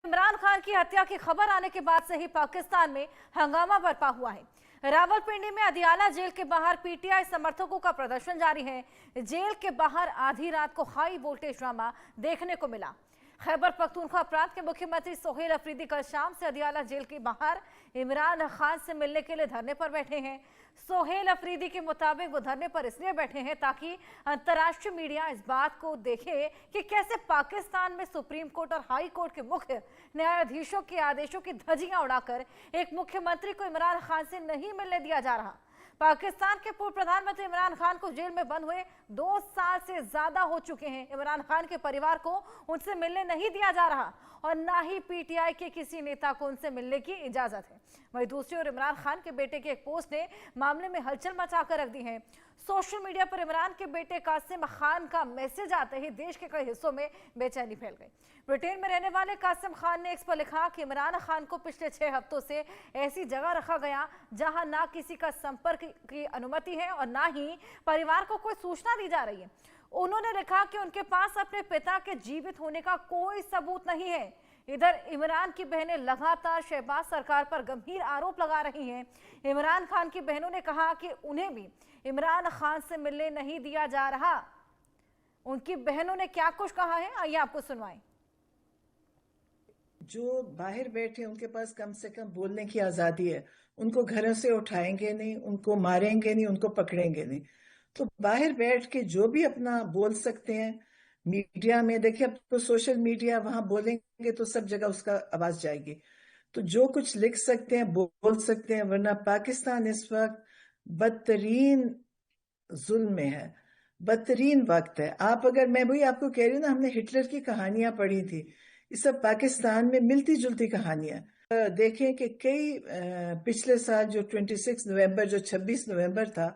इमरान खान की हत्या की खबर आने के बाद से ही पाकिस्तान में हंगामा बरपा हुआ है। रावलपिंडी में अदियाला जेल के बाहर पीटीआई समर्थकों का प्रदर्शन जारी है। जेल के बाहर आधी रात को हाई वोल्टेज ड्रामा देखने को मिला। खैबर पख्तूनख्वा प्रांत के मुख्यमंत्री सोहेल अफरीदी कल शाम से अदियाला जेल के बाहर इमरान खान से मिलने के लिए धरने पर बैठे हैं। सोहेल अफरीदी के मुताबिक वो धरने पर इसलिए बैठे हैं ताकि अंतर्राष्ट्रीय मीडिया इस बात को देखे कि कैसे पाकिस्तान में सुप्रीम कोर्ट और हाई कोर्ट के मुख्य न्यायाधीशों के आदेशों की धज्जियां उड़ाकर एक मुख्यमंत्री को इमरान खान से नहीं मिलने दिया जा रहा। पाकिस्तान के पूर्व प्रधानमंत्री इमरान खान को जेल में बंद हुए 2 साल से ज्यादा हो चुके हैं। इमरान खान के परिवार को उनसे मिलने नहीं दिया जा रहा और ना ही पीटीआई के किसी नेता को उनसे मिलने की इजाजत है। वहीं दूसरी ओर इमरान खान के बेटे की एक पोस्ट ने मामले में हलचल मचाकर रख दी है। सोशल मीडिया पर इमरान के बेटे कासिम खान का मैसेज आते ही देश के कई हिस्सों में बेचैनी फैल गई। ब्रिटेन में रहने वाले कासिम खान ने एक्स पर लिखा कि इमरान खान को पिछले 6 हफ्तों से ऐसी जगह रखा गया जहां ना किसी का संपर्क की अनुमति है और ना ही परिवार को कोई सूचना दी जा रही है। उन्होंने लिखा कि उनके पास अपने पिता के जीवित होने का कोई सबूत नहीं है। इधर इमरान की बहनें लगातार शहबाज सरकार पर गंभीर आरोप लगा रही हैं। इमरान खान की बहनों ने कहा कि उन्हें भी इमरान खान से मिलने नहीं दिया जा रहा। उनकी बहनों ने क्या कुछ कहा है, आइए आपको सुनवाएं। जो बाहर बैठे उनके पास कम से कम बोलने की आजादी है। उनको घरों से उठाएंगे नहीं, उनको मारेंगे नहीं, उनको पकड़ेंगे नहीं। तो बाहर बैठ के जो भी अपना बोल सकते हैं मीडिया में, देखिए अब तो सोशल मीडिया, वहां बोलेंगे तो सब जगह उसका आवाज जाएगी। तो जो कुछ लिख सकते हैं बोल सकते हैं, वरना पाकिस्तान इस वक्त बदतरीन जुल्म में है, बदतरीन वक्त है। आप अगर, मैं वही आपको कह रही हूँ ना, हमने हिटलर की कहानियां पढ़ी थी, ये सब पाकिस्तान में मिलती जुलती कहानियां। देखें कि कई पिछले साल जो 26 नवंबर, जो 26 नवंबर था,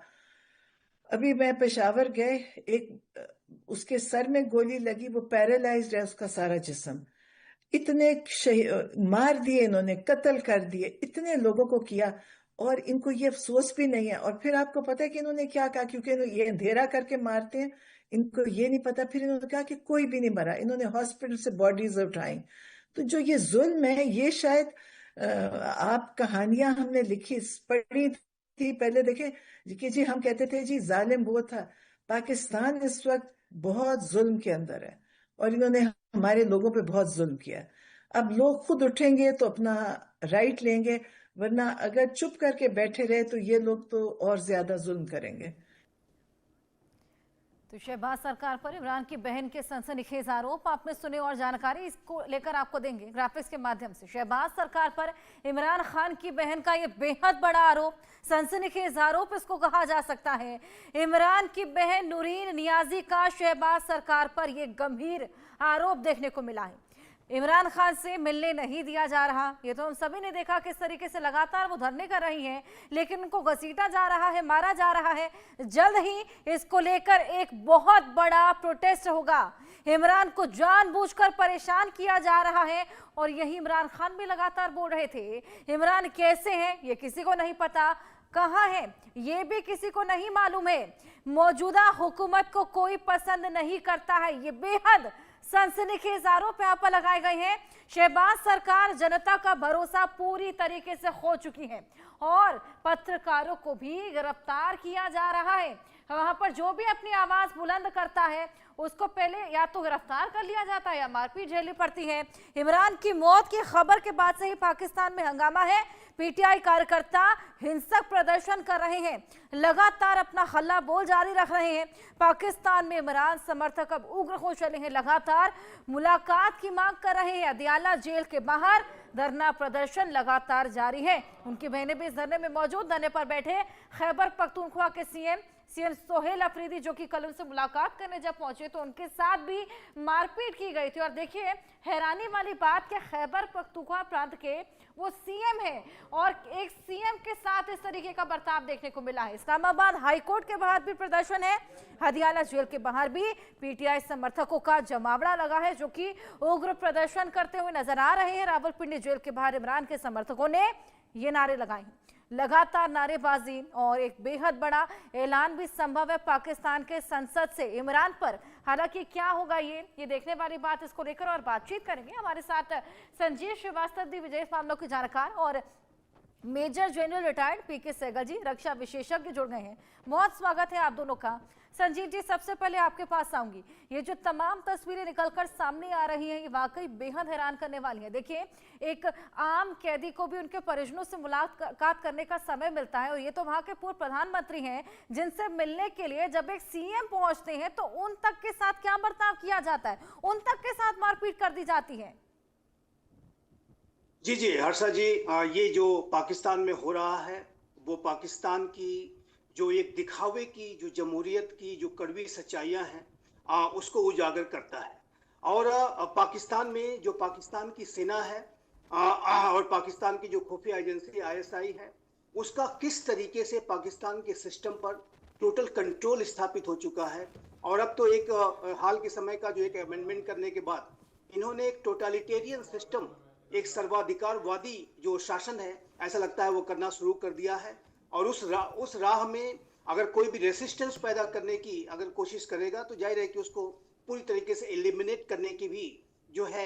अभी मैं पेशावर गए, एक उसके सर में गोली लगी, वो पैरालाइज्ड है उसका सारा जिस्म। इतने मार दिए इन्होंने, कत्ल कर दिए, इतने लोगों को किया और इनको ये अफसोस भी नहीं है। और फिर आपको पता है कि इन्होंने क्या कहा, क्योंकि ये अंधेरा करके मारते हैं, इनको ये नहीं पता। फिर इन्होंने कहा कि कोई भी नहीं मरा, इन्होंने हॉस्पिटल से बॉडीज उठाई। तो जो ये जुल्म है, ये शायद आप कहानियां हमने लिखी पढ़ी थी पहले, देखे कि जी हम कहते थे जी जालिम वो था। पाकिस्तान इस वक्त बहुत जुल्म के अंदर है और इन्होंने हमारे लोगों पे बहुत जुल्म किया। अब लोग खुद उठेंगे तो अपना राइट लेंगे, वरना अगर चुप करके बैठे रहे तो ये लोग तो और ज्यादा जुल्म करेंगे। तो शहबाज सरकार पर इमरान की बहन के सनसनीखेज आरोप आपने सुने और जानकारी इसको लेकर आपको देंगे ग्राफिक्स के माध्यम से। शहबाज सरकार पर इमरान खान की बहन का यह बेहद बड़ा आरोप, सनसनीखेज आरोप इसको कहा जा सकता है। इमरान की बहन नूरीन नियाजी का शहबाज सरकार पर यह गंभीर आरोप देखने को मिला है। इमरान खान से मिलने नहीं दिया जा रहा, ये तो हम सभी ने देखा किस तरीके से लगातार वो धरने कर रही हैं, लेकिन उनको घसीटा जा रहा है, मारा जा रहा है। जल्द ही इसको लेकर एक बहुत बड़ा प्रोटेस्ट होगा। इमरान को जानबूझकर परेशान किया जा रहा है और यही इमरान खान भी लगातार बोल रहे थे। इमरान कैसे हैं ये किसी को नहीं पता, कहाँ है ये भी किसी को नहीं मालूम है। मौजूदा हुकूमत को कोई पसंद नहीं करता है। ये बेहद सनसनीखेज आरोप यहाँ पर लगाए गए हैं। शहबाज सरकार जनता का भरोसा पूरी तरीके से खो चुकी है और पत्रकारों को भी गिरफ्तार किया जा रहा है। वहां पर जो भी अपनी आवाज बुलंद करता है उसको पहले या तो गिरफ्तार कर लिया जाता है या मारपीट झेलनी पड़ती है। इमरान की मौत की खबर के बाद से ही पाकिस्तान में हंगामा है। पीटीआई कार्यकर्ता हिंसक प्रदर्शन कर रहे हैं, लगातार अपना हल्ला बोल जारी रख रहे हैं। पाकिस्तान में इमरान समर्थक अब उग्र हो चले हैं, लगातार मुलाकात की मांग कर रहे हैं। अदियाला जेल के बाहर धरना प्रदर्शन लगातार जारी है। उनकी बहनें भी इस धरने में मौजूद, धरने पर बैठे। खैबर पख्तूनख्वा के सीएम सोहेल अफरीदी जो कि कल उनसे मुलाकात करने जब पहुंचे तो उनके साथ भी मारपीट की गई थी। और देखिए हैरानी वाली बात कि खैबर पख्तूनख्वा प्रांत के वो सीएम है और एक सीएम के साथ इस तरीके का बर्ताव देखने को मिला है। इस्लामाबाद हाईकोर्ट के बाहर भी प्रदर्शन है, अदियाला जेल के बाहर भी पीटीआई समर्थकों का जमावड़ा लगा है जो कि उग्र प्रदर्शन करते हुए नजर आ रहे हैं। रावलपिंडी जेल के बाहर इमरान के समर्थकों ने ये नारे लगाए हैं, लगातार नारेबाजी और एक बेहद बड़ा ऐलान भी संभव है। पाकिस्तान के संसद से इमरान पर हालांकि क्या होगा ये देखने वाली बात, इसको लेकर और बातचीत करेंगे। हमारे साथ संजीव श्रीवास्तव जी, विदेश मामलों के जानकार, और मेजर जनरल रिटायर्ड पीके सहगल जी, रक्षा विशेषज्ञ, जुड़ गए हैं। बहुत स्वागत है आप दोनों का। संजीव जी, सबसे पहले आपके पास आऊंगी। ये जो तमाम तस्वीरें निकलकर सामने आ रही हैं, ये वाकई बेहद हैरान करने वाली हैं। देखिए, एक आम कैदी को भी उनके परिजनों से मुलाकात करने का समय मिलता है, और ये तो वहां के पूर्व प्रधानमंत्री हैं, जिनसे मिलने के लिए जब एक सीएम पहुंचते हैं तो उन तक के साथ क्या बर्ताव किया जाता है, उन तक के साथ मारपीट कर दी जाती है। जी जी हर्षा जी, ये जो पाकिस्तान में हो रहा है वो पाकिस्तान की जो एक दिखावे की, जो जमहूरियत की जो कड़वी सच्चाइयां हैं उसको उजागर करता है। और पाकिस्तान में जो पाकिस्तान की सेना है और पाकिस्तान की जो खुफिया एजेंसी आईएसआई है, उसका किस तरीके से पाकिस्तान के सिस्टम पर टोटल कंट्रोल स्थापित हो चुका है। और अब तो एक हाल के समय का जो एक अमेंडमेंट करने के बाद इन्होंने एक टोटलिटेरियन सिस्टम, एक सर्वाधिकारवादी जो शासन है, ऐसा लगता है वो करना शुरू कर दिया है। और उस राह में अगर कोई भी रेसिस्टेंस पैदा करने की अगर कोशिश करेगा तो जाहिर है कि उसको पूरी तरीके से एलिमिनेट करने की भी जो है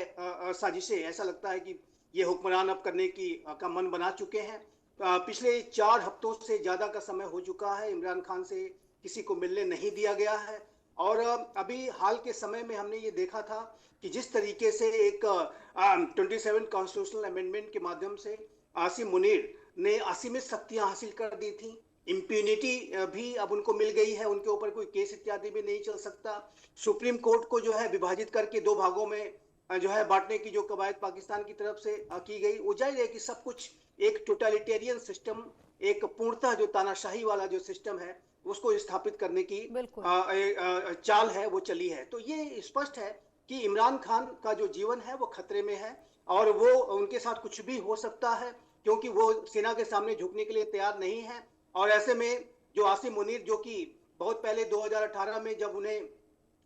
साजिशें, ऐसा लगता है कि ये हुक्मरान अब करने की का मन बना चुके हैं। पिछले 4 हफ्तों से ज्यादा का समय हो चुका है, इमरान खान से किसी को मिलने नहीं दिया गया है। और अभी हाल के समय में हमने ये देखा था कि जिस तरीके से एक 27 कॉन्स्टिट्यूशनल अमेंडमेंट के माध्यम से आसिम मुनीर ने असीमित शक्तियां हासिल कर दी थी, इम्प्यूनिटी भी अब उनको मिल गई है, उनके ऊपर कोई केस इत्यादि भी नहीं चल सकता। सुप्रीम कोर्ट को जो है विभाजित करके 2 भागों में जो है बांटने की जो कवायद पाकिस्तान की तरफ से की गई, वो जाहिर है कि सब कुछ एक टोटलिटेरियन सिस्टम, एक पूर्णतः जो तानाशाही वाला जो सिस्टम है उसको स्थापित करने की चाल है वो चली है। तो ये स्पष्ट है कि इमरान खान का जो जीवन है वो खतरे में है, और वो उनके साथ कुछ भी हो सकता है, क्योंकि वो सेना के सामने झुकने के लिए तैयार नहीं है। और ऐसे में जो आसिम मुनीर, जो कि बहुत पहले 2018 में जब उन्हें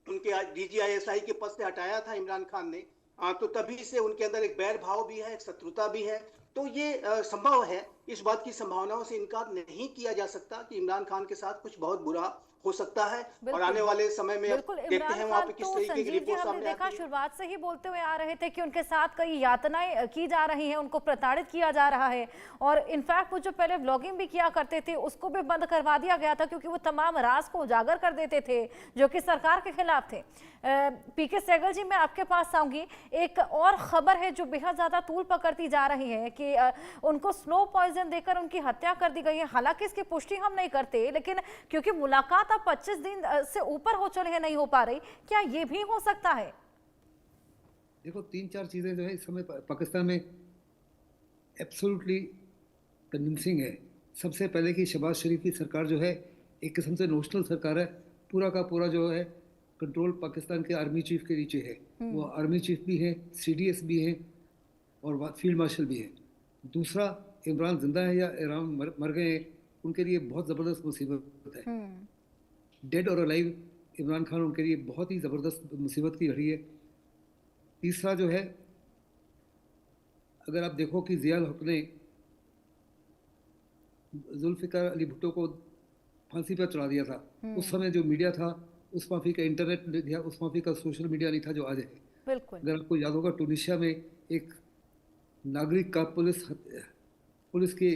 उनके डीजीआईएसआई के पद से हटाया था इमरान खान ने, तो तभी से उनके अंदर एक बैर भाव भी है, एक शत्रुता भी है। तो ये संभव है, इस बात की संभावनाओं से इनकार नहीं किया जा सकता कि इमरान खान के साथ कुछ बहुत बुरा हो सकता है। और आने वाले समय में देखते हैं वहां पे किस तरीके की रिपोर्ट सामने आती है। शुरुआत से ही बोलते हुए आ रहे थे कि उनके साथ कई यातनाएं की जा रही हैं, उनको प्रताड़ित किया जा रहा है, और इनफैक्ट वो जो पहले ब्लॉगिंग भी किया करते थे उसको भी बंद करवा दिया गया था, क्योंकि वो तमाम राज को उजागर कर देते थे जो कि सरकार के खिलाफ थे। पीके सहगल जी, मैं आपके पास आऊंगी। एक और खबर है जो बेहद ज्यादा तूल पकड़ती जा रही है कि उनको स्लो पॉइजन देकर उनकी हत्या कर दी गई है। हालांकि इसकी पुष्टि हम नहीं करते, लेकिन क्योंकि मुलाकात अब 25 दिन से ऊपर हो चले हैं, नहीं हो पा रही, क्या ये भी हो सकता है? देखो, 3-4 चीजें जो है इस समय पाकिस्तान में एब्सोल्युटली कन्विंसिंग है। सबसे पहले कि शहबाज शरीफ की सरकार जो है एक किस्म से नोशनल सरकार है, पूरा का पूरा जो है कंट्रोल पाकिस्तान के आर्मी चीफ के नीचे है। वो आर्मी चीफ भी है, सीडीएस भी है, और फील्ड मार्शल भी है। दूसरा, इमरान जिंदा है या इमरान मर गए हैं, उनके लिए बहुत ज़बरदस्त मुसीबत है। डेड और अलाइव इमरान खान उनके लिए बहुत ही ज़बरदस्त मुसीबत की घड़ी है। तीसरा जो है, अगर आप देखो कि ज़िया हक ने जुल्फ़िकार अली भुट्टो को फांसी पर चढ़ा दिया था, उस समय जो मीडिया था, उस माफी का इंटरनेट नहीं था, उस माफी का सोशल मीडिया नहीं था जो आज है। बिल्कुल। अगर आपको याद होगा, टूनिशिया में एक नागरिक का पुलिस के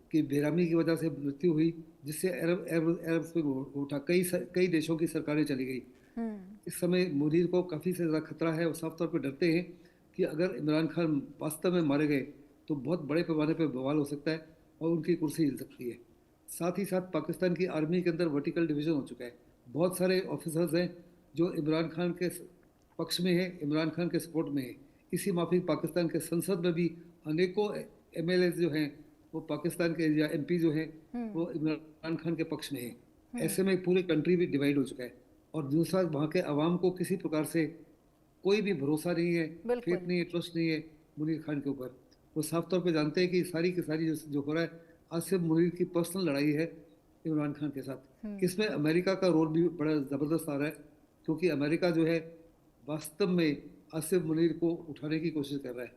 की बेरामी की वजह से मृत्यु हुई, जिससे अरब पे उठा, कई देशों की सरकारें चली गई। इस समय मोदी को काफ़ी से ज़्यादा खतरा है, और साफ तौर पर डरते हैं कि अगर इमरान खान वास्तव में मारे गए तो बहुत बड़े पैमाने पर बवाल हो सकता है और उनकी कुर्सी हिल सकती है। साथ ही साथ पाकिस्तान की आर्मी के अंदर वर्टिकल डिवीज़न हो चुका है। बहुत सारे ऑफिसर्स हैं जो इमरान खान के पक्ष में है, इमरान खान के सपोर्ट में है। इसी माफिक पाकिस्तान के संसद में भी अनेकों MLA जो हैं वो पाकिस्तान के, या MP जो हैं वो इमरान खान के पक्ष में है। ऐसे में पूरी कंट्री भी डिवाइड हो चुका है। और दूसरा, वहाँ के अवाम को किसी प्रकार से कोई भी भरोसा नहीं है, फेथ नहीं है, ट्रस्ट नहीं है मुनीर खान के ऊपर। वो साफ तौर पे जानते हैं कि सारी की सारी जो हो रहा है आसिफ मुनीर की पर्सनल लड़ाई है इमरान खान के साथ। इसमें अमेरिका का रोल भी बड़ा ज़बरदस्त आ रहा है, क्योंकि अमेरिका जो है वास्तव में आसिफ मुनीर को उठाने की कोशिश कर रहा है।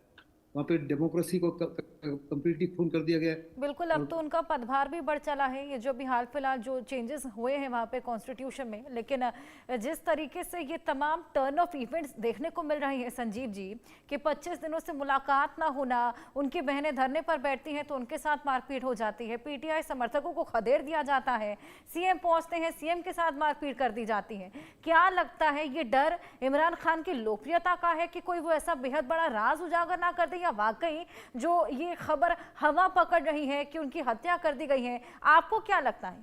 वहाँ पे डेमोक्रेसी को कम्प्लीटली खून कर दिया गया है। बिल्कुल, अब तो उनका पदभार भी बढ़ चला है, ये जो भी हाल फिलहाल जो चेंजेस हुए हैं वहाँ पे कॉन्स्टिट्यूशन में। लेकिन जिस तरीके से ये तमाम टर्न ऑफ इवेंट्स देखने को मिल रही है संजीव जी, कि 25 दिनों से मुलाकात ना होना, उनकी बहनें धरने पर बैठती हैं तो उनके साथ मारपीट हो जाती है, पीटीआई समर्थकों को खदेड़ दिया जाता है, सीएम पहुंचते हैं, सीएम के साथ मारपीट कर दी जाती है। क्या लगता है, ये डर इमरान खान की लोकप्रियता का है कि कोई वो ऐसा बेहद बड़ा राज उजागर ना कर दे, या वाकई जो ये खबर हवा पकड़ रही है कि उनकी हत्या कर दी गई है? आपको क्या लगता है?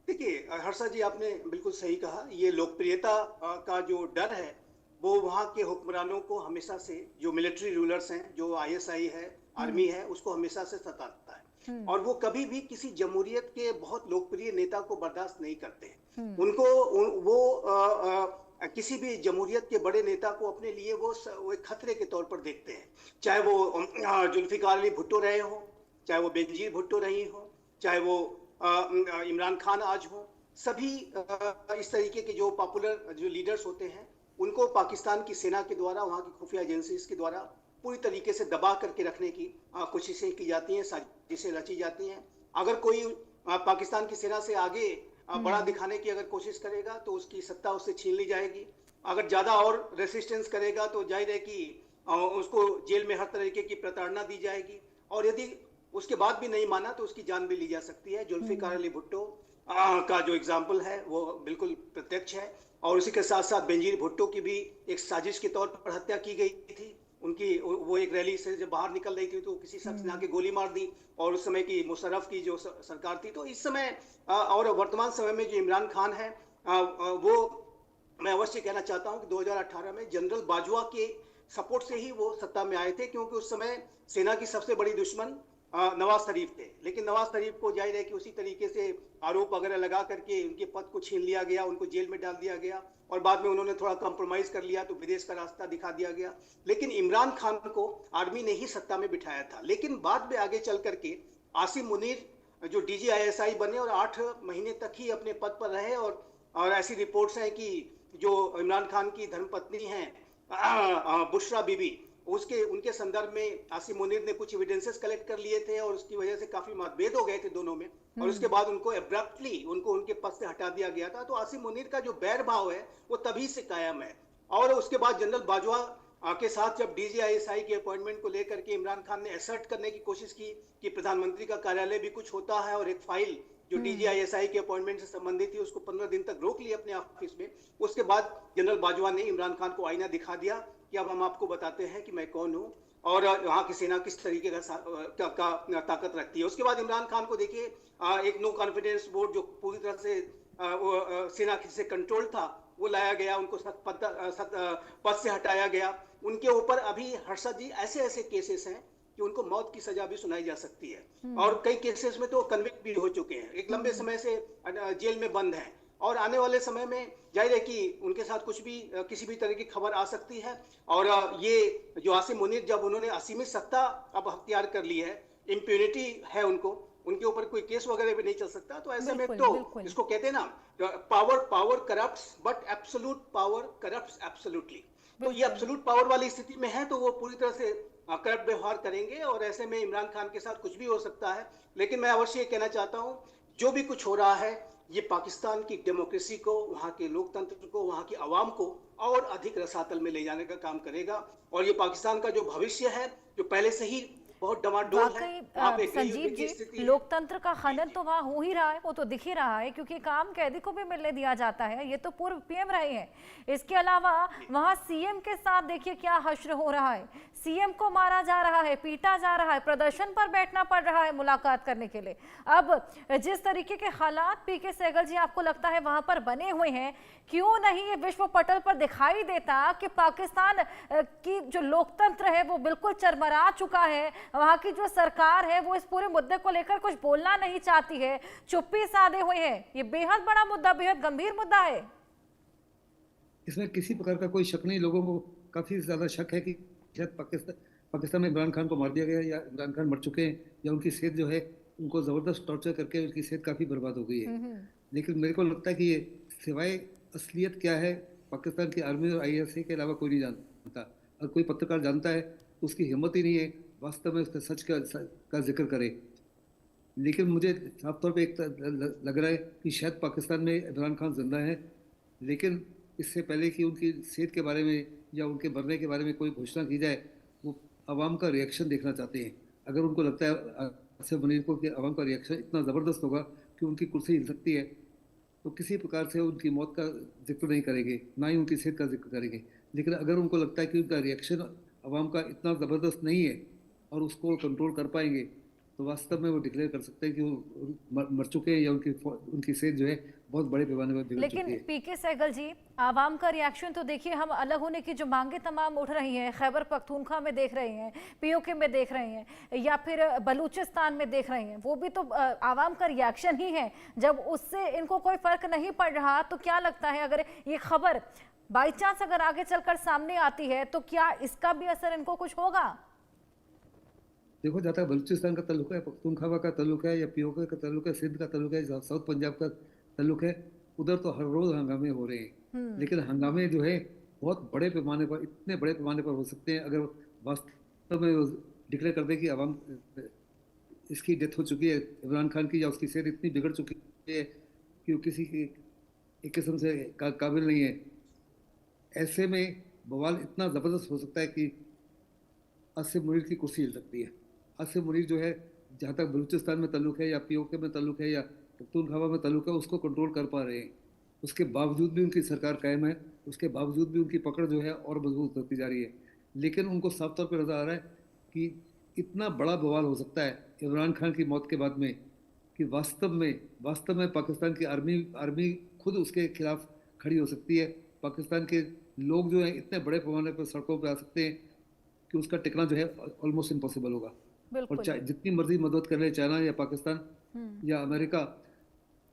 देखिए हर्षा जी, आपने बिल्कुल सही कहा। ये लोकप्रियता का जो डर है वो वहाँ के हुक्मरानों को हमेशा से, जो मिलिट्री रूलर्स हैं, जो आईएसआई है, आर्मी है, उसको हमेशा से सताता है। और वो कभी भी किसी जमहूरियत के बहुत लोकप्रिय नेता को बर्दाश्त नहीं करते हैं। वो किसी भी जमहूरियत के बड़े नेता को अपने लिए वो एक खतरे के तौर पर देखते हैं। चाहे वो जुल्फिकार अली भुट्टो रहे हो, चाहे वो बेनजीर भुट्टो रही हो, चाहे वो इमरान खान आज हो, सभी इस तरीके के जो पॉपुलर जो लीडर्स होते हैं, उनको पाकिस्तान की सेना के द्वारा, वहाँ की खुफिया एजेंसीज के द्वारा पूरी तरीके से दबा करके रखने की कोशिशें की जाती हैं, साजिशें रची जाती हैं। अगर कोई पाकिस्तान की सेना से आगे बड़ा दिखाने की अगर कोशिश करेगा तो उसकी सत्ता उससे छीन ली जाएगी। अगर ज्यादा और रेसिस्टेंस करेगा तो जाहिर है कि उसको जेल में हर तरीके की प्रताड़ना दी जाएगी, और यदि उसके बाद भी नहीं माना तो उसकी जान भी ली जा सकती है। जुल्फिकार अली भुट्टो का जो एग्जाम्पल है वो बिल्कुल प्रत्यक्ष है। और उसी के साथ साथ बेनजीर भुट्टो की भी एक साजिश के तौर पर हत्या की गई थी। उनकी वो एक रैली से जब बाहर निकल रही थी तो किसी शख्स ने आके गोली मार दी, और उस समय की मुशर्रफ की जो सरकार थी। तो इस समय और वर्तमान समय में जो इमरान खान है, वो मैं अवश्य कहना चाहता हूं कि 2018 में जनरल बाजवा के सपोर्ट से ही वो सत्ता में आए थे, क्योंकि उस समय सेना की सबसे बड़ी दुश्मन नवाज शरीफ थे। लेकिन नवाज शरीफ को जाहिर है कि उसी तरीके से आरोप वगैरह लगा करके उनके पद को छीन लिया गया, उनको जेल में डाल दिया गया, और बाद में उन्होंने थोड़ा कॉम्प्रोमाइज कर लिया तो विदेश का रास्ता दिखा दिया गया। लेकिन इमरान खान को आर्मी ने ही सत्ता में बिठाया था। लेकिन बाद में आगे चल करके आसिम मुनीर जो DGISI बने और 8 महीने तक ही अपने पद पर रहे, और ऐसी रिपोर्ट्स हैं कि जो इमरान खान की धर्मपत्नी हैं बुशरा बीबी, उनके संदर्भ में आसिम मुनीर ने कुछ एविडेंसेस कलेक्ट कर लिए थे, और उसकी वजह से काफी मतभेद हो गए थे दोनों में, और उसके बाद उनको एब्रप्टली उनके पद से हटा दिया गया था। तो आसिम मुनीर का जो बैर भाव है वो तभी से कायम है। और उसके बाद जनरल बाजवा के साथ जब DGISI के अपॉइंटमेंट को लेकर के इमरान खान ने असर्ट करने की कोशिश की कि प्रधानमंत्री का कार्यालय भी कुछ होता है, और एक फाइल जो DGISI के अपॉइंटमेंट से संबंधित थी उसको 15 दिन तक रोक लिया अपने ऑफिस में। उसके बाद जनरल बाजवा ने इमरान खान को आईना दिखा दिया कि अब हम आपको बताते हैं कि मैं कौन हूँ और वहाँ की सेना किस तरीके का ताकत रखती है। उसके बाद इमरान खान को देखिए एक नो कॉन्फिडेंस वोट जो पूरी तरह से सेना से कंट्रोल था वो लाया गया, उनको पद से हटाया गया। उनके ऊपर अभी हर्षद जी ऐसे केसेस हैं कि उनको मौत की सजा भी सुनाई जा सकती है, और कई केसेस में तो कन्विक्ट भी हो चुके हैं, एक लंबे समय से जेल में बंद हैं, और आने वाले समय में जाहिर है कि उनके साथ कुछ भी किसी भी तरह की खबर आ सकती है। और ये जो आसिम मुनीर जब उन्होंने असीमित सत्ता अब अख्तियार कर ली है, इम्प्यूनिटी है उनके ऊपर कोई केस वगैरह भी नहीं चल सकता, तो ऐसे में तो इसको कहते हैं ना, power corrupts but absolute power corrupts absolutely. तो ये एब्सोल्यूट पावर वाली स्थिति में है तो वो पूरी तरह से करप्ट व्यवहार करेंगे, और ऐसे में इमरान खान के साथ कुछ भी हो सकता है। लेकिन मैं अवश्य कहना चाहता हूँ जो भी कुछ हो रहा है ये पाकिस्तान की डेमोक्रेसी को, वहाँ के लोकतंत्र को, वहाँ की आवाम को और अधिक रसातल में ले जाने का काम करेगा, और ये पाकिस्तान का जो भविष्य है जो पहले से ही बहुत डमाडोल है। संजीव जी, लोकतंत्र का खनन तो वहाँ हो ही रहा है, वो तो दिख ही रहा है, क्योंकि काम कैदी को भी मिलने दिया जाता है, ये तो पूर्व PM रहे हैं। इसके अलावा वहाँ CM के साथ देखिए क्या हश्र हो रहा है, CM को मारा जा रहा है, पीटा जा रहा है, प्रदर्शन पर बैठना पड़ रहा है मुलाकात करने के लिए। अब जिस तरीके के हालात PK सहगल जी आपको लगता है वहां पर बने हुए हैं, क्यों नहीं ये विश्व पटल पर दिखाई देता कि पाकिस्तान की जो लोकतंत्र है वो बिल्कुल चरमरा चुका है, वहां की जो सरकार है वो इस पूरे मुद्दे को लेकर कुछ बोलना नहीं चाहती है, चुप्पी साधे हुए हैं। ये बेहद बड़ा मुद्दा, बेहद गंभीर मुद्दा है। इसमें किसी प्रकार का कोई शक नहीं, लोगों को काफी ज्यादा शक है कि शायद पाकिस्तान में इमरान खान को मार दिया गया, या इमरान खान मर चुके हैं, या उनकी सेहत जो है उनको जबरदस्त टॉर्चर करके उनकी सेहत काफी बर्बाद हो गई है। लेकिन मेरे को लगता है कि ये सिवाय असलियत क्या है पाकिस्तान की आर्मी और ISI के अलावा कोई नहीं जानता। अगर कोई पत्रकार जानता है तो उसकी हिम्मत ही नहीं है वास्तव में उसके सच का जिक्र करे। लेकिन मुझे साफ तौर पे लग रहा है कि शायद पाकिस्तान में इमरान खान जिंदा है, लेकिन इससे पहले कि उनकी सेहत के बारे में या उनके मरने के बारे में कोई घोषणा की जाए, वो आवाम का रिएक्शन देखना चाहते हैं। अगर उनको लगता है आसिफ मुनीर को कि आवाम का रिएक्शन इतना ज़बरदस्त होगा कि उनकी कुर्सी हिल सकती है, तो किसी प्रकार से उनकी मौत का जिक्र नहीं करेंगे, ना ही उनकी सेहत का जिक्र करेंगे। लेकिन अगर उनको लगता है कि उनका रिएक्शन आवाम का इतना ज़बरदस्त नहीं है और उसको कंट्रोल कर पाएंगे, तो वास्तव में वो डिक्लेयर कर सकते हैं कि वो मर चुके हैं या उनकी सेहत जो है बहुत बड़े पैमाने पर बिगड़ चुकी है। लेकिन पीके सहगल जी, आवाम का रिएक्शन तो देखिए, हम अलग होने की जो मांगे तमाम उठ रही हैं, खैबर पख्तूनख्वा में देख रहे हैं, पीओके में देख रहे हैं, या फिर बलूचिस्तान में देख रहे हैं, वो भी तो आवाम का रिएक्शन ही है। जब उससे इनको कोई फर्क नहीं पड़ रहा, तो क्या लगता है अगर ये खबर बाई चांस अगर आगे चलकर सामने आती है तो क्या इसका भी असर इनको कुछ होगा? देखो, जहाँ तक बलूचिस्तान का तल्लुक है, पख्तूनख्वा का तल्लुक है, या पीओके का तल्लुक है, सिंध का तल्लुक है, साउथ पंजाब का तल्लुक है, उधर तो हर रोज हंगामे हो रहे हैं। लेकिन हंगामे जो है बहुत बड़े पैमाने पर, इतने बड़े पैमाने पर हो सकते हैं अगर वास्तव में डिक्लेयर कर दे कि अवाम इसकी डेथ हो चुकी है इमरान खान की, या उसकी सेहत इतनी बिगड़ चुकी है कि वो किसी की एक किस्म से काबिल नहीं है। ऐसे में बवाल इतना ज़बरदस्त हो सकता है कि आसिफ मुनीर की कुर्सी हिल सकती है। आसिफ मुनीर जो है, जहाँ तक बलूचिस्तान में तल्लुक है या पीओके में तल्लुक है या पख्तूनख्वा में तल्लुक है, उसको कंट्रोल कर पा रहे हैं। उसके बावजूद भी उनकी सरकार कायम है, उसके बावजूद भी उनकी पकड़ जो है और मजबूत होती जा रही है। लेकिन उनको साफ तौर पर नजर आ रहा है कि इतना बड़ा बवाल हो सकता है इमरान खान की मौत के बाद में कि वास्तव में पाकिस्तान की आर्मी खुद उसके खिलाफ खड़ी हो सकती है। पाकिस्तान के लोग जो हैं इतने बड़े पैमाने पर सड़कों पर आ सकते हैं कि उसका टिकना जो है ऑलमोस्ट इम्पॉसिबल होगा। और जितनी मर्जी मदद कर ले चाइना या पाकिस्तान या अमेरिका,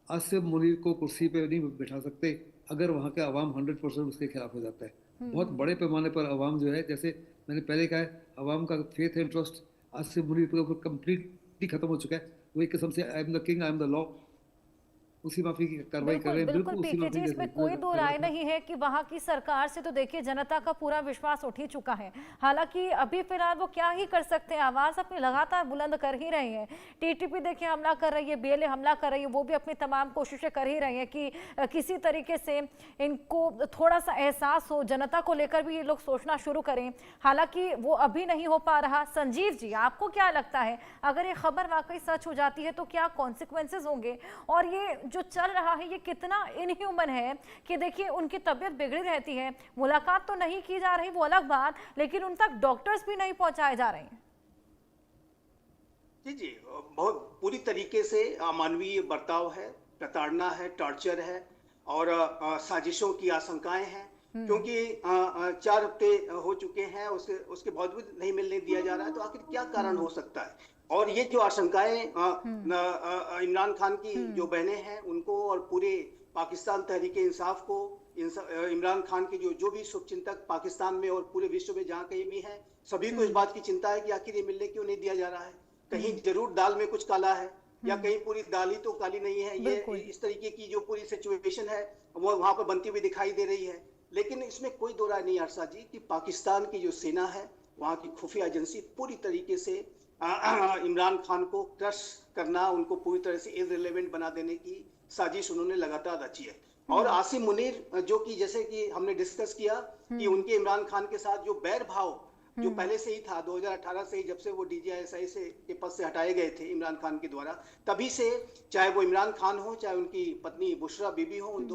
आसिफ मुनीर को कुर्सी पे नहीं बिठा सकते अगर वहाँ के अवाम 100% उसके खिलाफ हो जाता है। बहुत बड़े पैमाने पर अवाम जो है, जैसे मैंने पहले कहा है, अवाम का faith and trust Asif Munir के ऊपर कम्प्लीटली खत्म हो चुका है। वो एक किस्म से I am the king, I am the law, उसी माफी की कार्रवाई कर रहे हैं। बिल्कुल पीके जी, इसमें कोई दो राय नहीं है कि वहां की सरकार से तो देखिए जनता का पूरा विश्वास उठ ही चुका है। हालांकि अभी फिलहाल वो क्या ही कर सकते हैं, आवाज अपनी लगातार बुलंद कर ही रहे हैं। टीटीपी देखिए हमला कर रही है, बीएलए हमला कर रही है, वो भी अपनी तमाम कोशिशें कर ही रही है कि किसी तरीके से इनको थोड़ा सा एहसास हो, जनता को लेकर भी ये लोग सोचना शुरू करें। हालांकि वो अभी नहीं हो पा रहा। संजीव जी, आपको क्या लगता है अगर ये खबर वाकई सच हो जाती है तो क्या कॉन्सिक्वेंसेज होंगे? और ये जो चल रहा है ये कितना इनह्यूमन है कि देखिए उनकी तबीयत बिगड़ी रहती है, मुलाकात तो नहीं की जा रही, वो अलग बात, लेकिन उन तक डॉक्टर्स भी नहीं पहुंचाए जा रहे हैं। जी, बहुत पूरी तरीके से अमानवीय बर्ताव है, प्रताड़ना है, टॉर्चर है और साजिशों की आशंकाएं हैं। क्योंकि 4 हफ्ते हो चुके हैं, उसके बावजूद नहीं मिलने दिया जा रहा है, तो आखिर क्या कारण हो सकता है? और ये जो आशंकाएं इमरान खान की जो बहनें हैं उनको और पूरे पाकिस्तान तहरीक इंसाफ को, इमरान खान के जो भी शुभचिंतक पाकिस्तान में और पूरे विश्व में जहाँ कहीं भी हैं, सभी को इस बात की चिंता है कि आखिर ये मिलने क्यों नहीं दिया जा रहा है। कहीं जरूर दाल में कुछ काला है या कहीं पूरी दाल ही तो काली नहीं है। ये इस तरीके की जो पूरी सिचुएशन है वो वहां पर बनती हुई दिखाई दे रही है। लेकिन इसमें कोई दो राय नहीं अर्षा जी कि पाकिस्तान की जो सेना है, वहाँ की खुफिया एजेंसी पूरी तरीके से इमरान खान को क्रश करना, उनको पूरी तरह से इररिलेवेंट बना देने की साजिश उन्होंने लगातार रची है। और आसिफ मुनीर जो कि जैसे कि हमने डिस्कस किया कि उनके इमरान खान के साथ जो बैर भाव जो पहले से ही था, 2018 से ही, जब से वो DGISI से के पद से हटाए गए थे इमरान खान के द्वारा, तभी से चाहे वो इमरान खान हो चाहे उनकी पत्नी बुशरा बीबी हो, उन दोनों